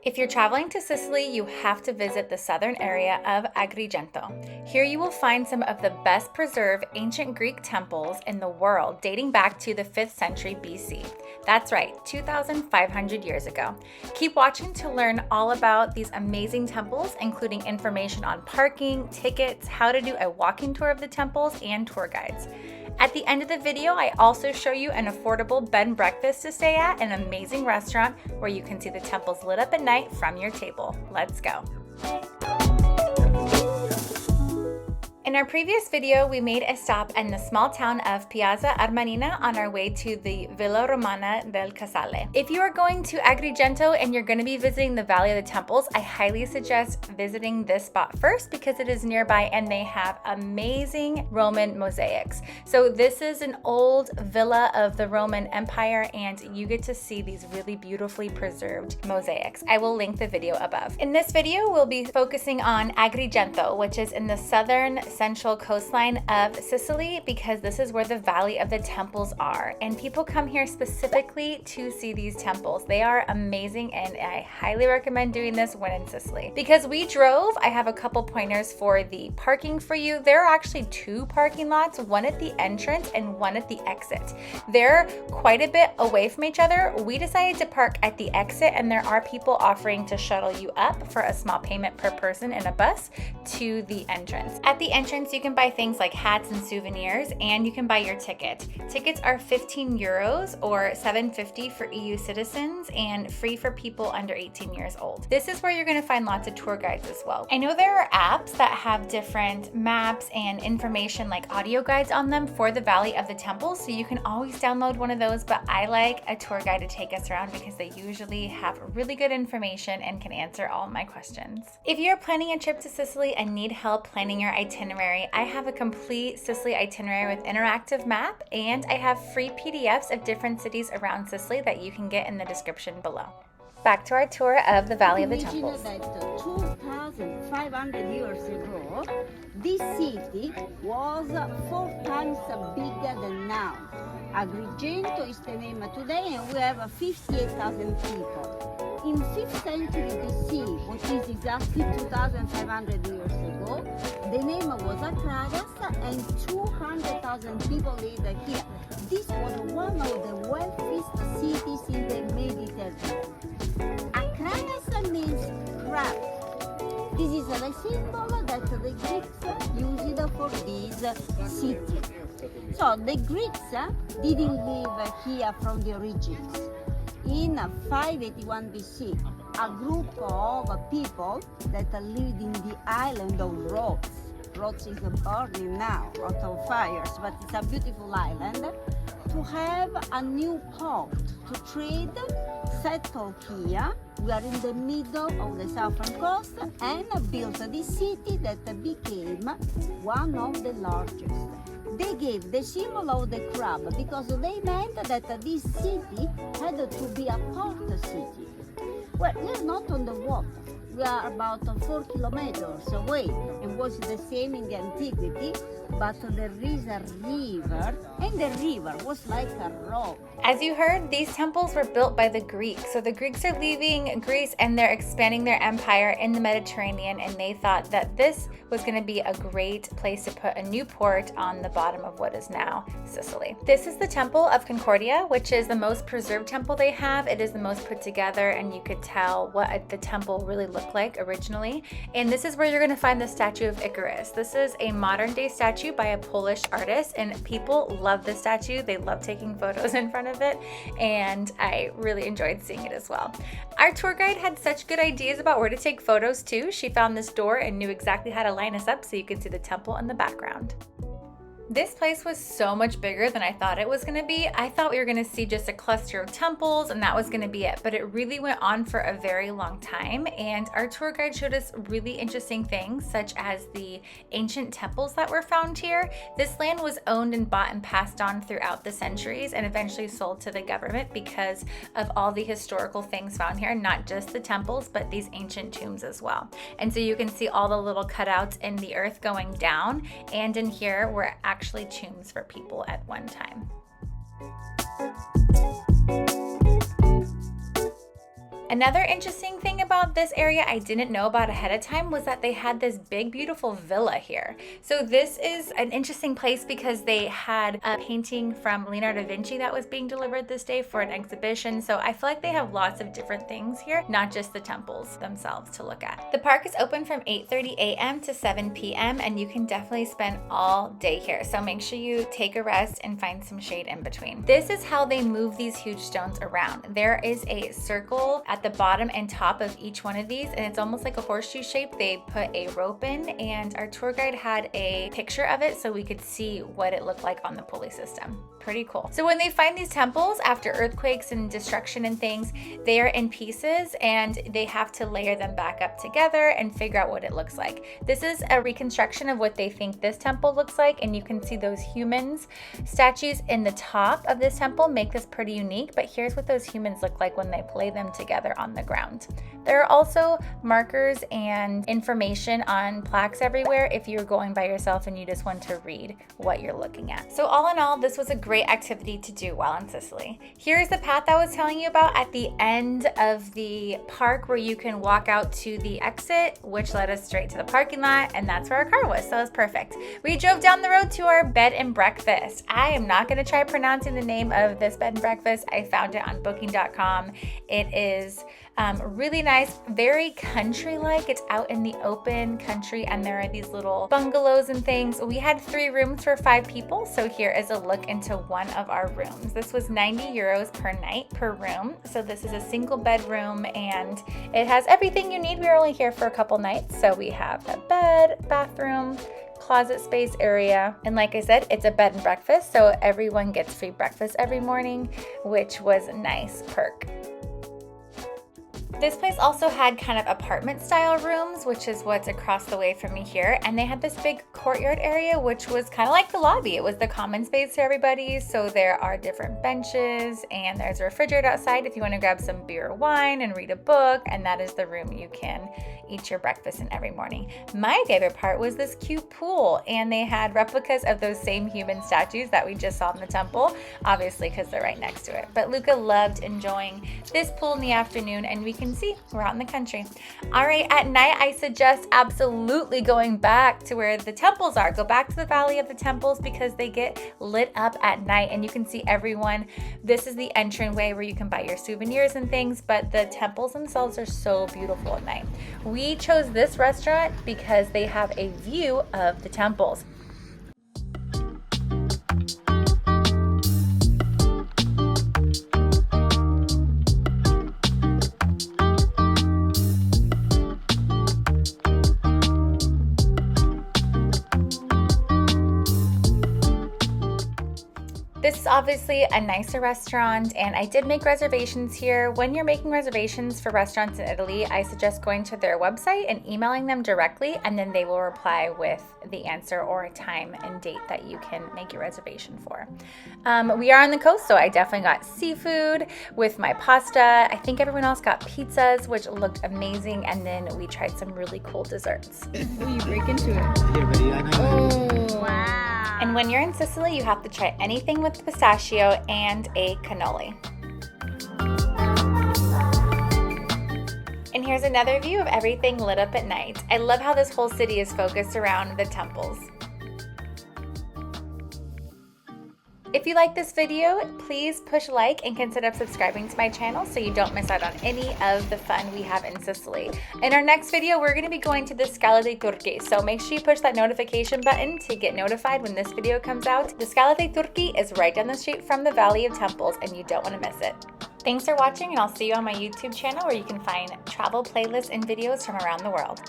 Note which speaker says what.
Speaker 1: If you're traveling to Sicily, you have to visit the southern area of Agrigento. Here you will find some of the best preserved ancient Greek temples in the world, dating back to the 5th century BC. That's right, 2,500 years ago. Keep watching to learn all about these amazing temples, including information on parking, tickets, how to do a walking tour of the temples, and tour guides. At the end of the video, I also show you an affordable bed and breakfast to stay at an amazing restaurant where you can see the temples lit up at night from your table. Let's go. In our previous video, we made a stop in the small town of Piazza Armanina on our way to the Villa Romana del Casale. If you are going to Agrigento and you're going to be visiting the Valley of the Temples, I highly suggest visiting this spot first because it is nearby and they have amazing Roman mosaics. So this is an old villa of the Roman Empire and you get to see these really beautifully preserved mosaics. I will link the video above. In this video, we'll be focusing on Agrigento, which is in the southern central coastline of Sicily because this is where the Valley of the Temples are, and people come here specifically to see these temples. They are amazing and I highly recommend doing this when in Sicily. Because we drove, I have a couple pointers for the parking for you. There are actually two parking lots, one at the entrance and one at the exit. They're quite a bit away from each other. We decided to park at the exit and there are people offering to shuttle you up for a small payment per person in a bus to the entrance. At the entrance, you can buy things like hats and souvenirs, and you can buy your ticket. Tickets are 15 euros or $7.50 for EU citizens and free for people under 18 years old. This is where you're going to find lots of tour guides as well. I know there are apps that have different maps and information like audio guides on them for the Valley of the Temples, so you can always download one of those, but I like a tour guide to take us around because they usually have really good information and can answer all my questions. If you're planning a trip to Sicily and need help planning your itinerary, I have a complete Sicily itinerary with interactive map, and I have free PDFs of different cities around Sicily that you can get in the description below. Back to our tour of the Valley of the Temples.
Speaker 2: That 2,500 years ago, this city was 4 times bigger than now. Agrigento is the name today, and we have 58,000 people. In 5th century BC, which is exactly 2,500 years ago, the name was Akragas and 200,000 people lived here. This was one of the wealthiest cities in the Mediterranean. Akragas means crab. This is a symbol that the Greeks used for this city. So the Greeks didn't live here from the origins. In 581 BC, a group of people that lived in the island of Rhodes. Rhodes is burning now, out of fires, but it's a beautiful island. To have a new port to trade, settled here. We are in the middle of the southern coast and built this city that became one of the largest. They gave the symbol of the crab because they meant that this city had to be a port city. Well, we are not on the water. We are about 4 kilometers away. It was the same in the antiquity, but there is a river, and the river was like a road.
Speaker 1: As you heard, these temples were built by the Greeks. So the Greeks are leaving Greece and they're expanding their empire in the Mediterranean, and they thought that this was going to be a great place to put a new port on the bottom of what is now Sicily. This is the Temple of Concordia, which is the most preserved temple they have. It is the most put together, and you could tell what the temple really looked like originally. And this is where you're going to find the statue of Icarus. This is a modern day statue by a Polish artist, and people love this statue. They love taking photos in front of it, and I really enjoyed seeing it as well. Our tour guide had such good ideas about where to take photos too. She found this door and knew exactly how to line us up so you could see the temple in the background. This place was so much bigger than I thought it was going to be. I thought we were going to see just a cluster of temples and that was going to be it, but it really went on for a very long time, and our tour guide showed us really interesting things such as the ancient temples that were found here. This land was owned and bought and passed on throughout the centuries and eventually sold to the government because of all the historical things found here, not just the temples, but these ancient tombs as well. And so you can see all the little cutouts in the earth going down, and in here were actually tombs for people at one time. Another interesting thing about this area I didn't know about ahead of time was that they had this big, beautiful villa here. So this is an interesting place because they had a painting from Leonardo da Vinci that was being delivered this day for an exhibition. So I feel like they have lots of different things here, not just the temples themselves to look at. The park is open from 8:30 a.m. to 7 p.m. and you can definitely spend all day here. So make sure you take a rest and find some shade in between. This is how they move these huge stones around. There is a circle at the bottom and top of each one of these, and it's almost like a horseshoe shape. They put a rope in, and our tour guide had a picture of it so we could see what it looked like on the pulley system. Pretty cool. So when they find these temples after earthquakes and destruction and things, they are in pieces and they have to layer them back up together and figure out what it looks like. This is a reconstruction of what they think this temple looks like, and you can see those humans statues in the top of this temple make this pretty unique, but here's what those humans look like when they play them together on the ground. There are also markers and information on plaques everywhere if you're going by yourself and you just want to read what you're looking at. So all in all, this was a great activity to do while in Sicily. Here's the path I was telling you about at the end of the park where you can walk out to the exit, which led us straight to the parking lot, and that's where our car was, so it was perfect. We drove down the road to our bed and breakfast. I am not going to try pronouncing the name of this bed and breakfast. I found it on booking.com. It is really nice, very country-like. It's out in the open country and there are these little bungalows and things. We had 3 rooms for 5 people, so here is a look into one of our rooms. This was 90 euros per night per room. So this is a single bedroom and it has everything you need. We were only here for a couple nights, so we have a bed, bathroom, closet space area, and like I said, it's a bed and breakfast, so everyone gets free breakfast every morning, which was a nice perk. This place also had kind of apartment style rooms, which is what's across the way from me here. And they had this big courtyard area, which was kind of like the lobby. It was the common space for everybody. So there are different benches and there's a refrigerator outside if you want to grab some beer or wine and read a book. And that is the room you can eat your breakfast in every morning. My favorite part was this cute pool, and they had replicas of those same human statues that we just saw in the temple, obviously because they're right next to it. But Luca loved enjoying this pool in the afternoon, and we can see we're out in the country. All right, at night, I suggest absolutely going back to where the temples are. Go back to the Valley of the Temples because they get lit up at night and you can see everyone. This is the entryway where you can buy your souvenirs and things, but the temples themselves are so beautiful at night. We chose this restaurant because they have a view of the temples. This is obviously a nicer restaurant, and I did make reservations here. When you're making reservations for restaurants in Italy, I suggest going to their website and emailing them directly, and then they will reply with the answer or a time and date that you can make your reservation for. We are on the coast, so I definitely got seafood with my pasta. I think everyone else got pizzas, which looked amazing, and then we tried some really cool desserts.
Speaker 2: Oh, you break into it.
Speaker 3: Oh,
Speaker 2: Wow.
Speaker 1: And when you're in Sicily, you have to try anything with pistachio and a cannoli. And here's another view of everything lit up at night. I love how this whole city is focused around the temples. If you like this video, please push like and consider subscribing to my channel so you don't miss out on any of the fun we have in Sicily. In our next video, we're going to be going to the Scala dei Turchi, so make sure you push that notification button to get notified when this video comes out. The Scala dei Turchi is right down the street from the Valley of Temples, and you don't want to miss it. Thanks for watching, and I'll see you on my YouTube channel where you can find travel playlists and videos from around the world.